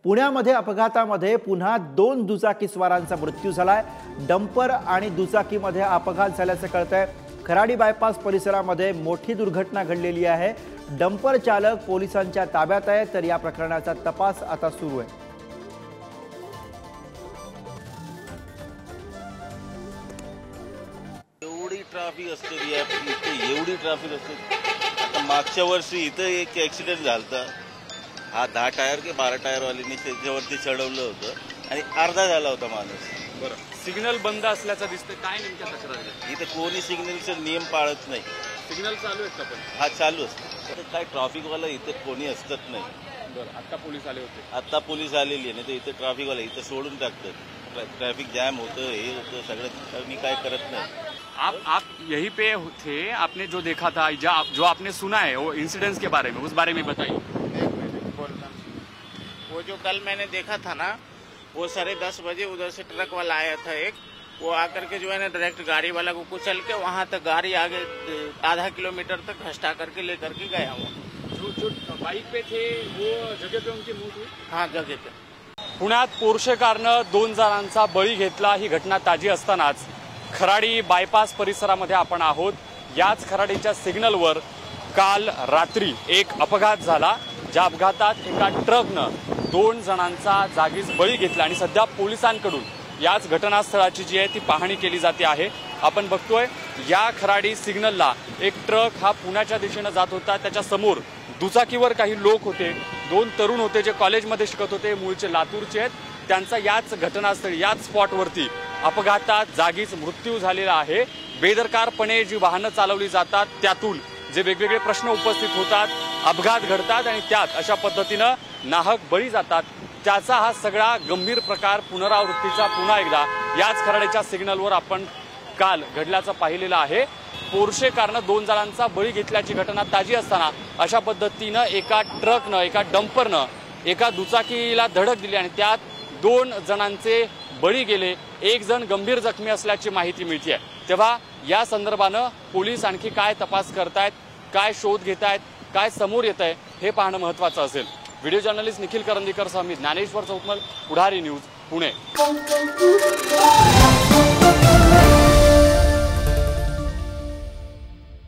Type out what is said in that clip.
पुण्यामध्ये अपघातामध्ये पुन्हा 2 दुचाकीस्वारांचा मृत्यू झालाय। डंपर आणि दुचाकीमध्ये अपघात झाल्याचं कळतंय। खराडी बायपास परिसरामध्ये मोठी दुर्घटना घडलेली आहे। डंपर चालक पोलिसांच्या ताब्यात आहे, तर या प्रकरणाचा तपास आता सुरू आहे। एवढी ट्रॅफिक असते एवढी ट्रॅफिक असते। आता मागच्या वर्षी इथं एक ऍक्सिडेंट झालता। हा 10 टायर के 12 टायर वालीने त्याच्यावरती चढवलं होतं आणि अर्धा झाला होता माणूस। बरं, सिग्नल बंद असल्याचं दिसतं, काय नेमक्या तक्रार आहे? इथं कोणी सिग्नलचे नियम पाळत नाही। सिग्नल चालू आहेत का पण? हा चालू असतं, तर काय ट्रॅफिकवाला इथं कोणी असतात नाही। बरं, आता पोलीस आले होते? आता पोलीस आलेली आहे, नाही तर इथं ट्रॅफिकवाला इथं सोडून टाकतात। ट्रॅफिक जॅम होतं, हे होतं सगळं, मी काय करत नाही। आप यहीं पे थे, आपने जो देखा था, जो आपने सुना है वो इंसिडेंट्स के बारे में, उस बारे में बताइए। वो जो कल मैंने देखा था ना, वो 10:30 बजे उधर से ट्रक वाला आया था एक, वो आकर के जो है ना डायरेक्ट गाड़ी वाला को कुचल के वहां तक गाड़ी आगे आधा किलोमीटर तक घसटा करके लेकर के गया। वो जो बाइक पे थे वो जगह पे उनकी मौत हुई? हाँ, जगह पे। पुण्यात पोर्शे कारनं 2 जणांचा बळी घेतला। ही घटना ताजी असतानाच खराडी बायपास परिसरामध्ये आपण आहोत। याच खराडीच्या सिग्नलवर काल रात्री एक अपघात झाला, ज्या अपघातात एका ट्रकनं 2 जणांचा जागीच बळी घेतला आणि सध्या पोलिसांकडून याच घटनास्थळाची जी आहे ती पाहणी केली जाते आहे। आपण बघतोय या खराडी सिग्नलला एक ट्रक हा पुण्याच्या दिशेने जात होता। त्याच्या समोर दुचाकीवर काही लोक होते, 2 तरुण होते जे कॉलेजमध्ये शिकत होते, मूळचे लातूरचे आहेत। त्यांचा याच घटनास्थळी याच स्पॉटवरती अपघातात जागीच मृत्यू झालेला आहे। बेदरकारपणे जी वाहनं चालवली जातात त्यातून जे वेगवेगळे प्रश्न उपस्थित होतात, अपघात घडतात आणि त्यात अशा पद्धतीनं नाहक बळी जातात, त्याचा हा सगळा गंभीर प्रकार पुनरावृत्तीचा पुन्हा एकदा याच खराडीच्या सिग्नलवर आपण काल घडल्याचं पाहिलेलं आहे। पोर्शे कारनं 2 जणांचा बळी घेतल्याची घटना ताजी असताना अशा पद्धतीनं एका ट्रकनं, एका डंपरनं एका दुचाकीला धडक दिली आणि त्यात 2 जणांचे बळी गेले। 1 जण गंभीर जखमी असल्याची माहिती मिळते। तेव्हा या संदर्भानं पोलीस आणखी काय तपास करतायत, काय शोध घेतायत, काय समोर येत आहे हे पाहणं महत्त्वाचं असेल। व्हिडिओ जर्नलिस्ट निखिल करंदीकर सह मी ज्ञानेश्वर चौतमल, पुढारी न्यूज, पुणे।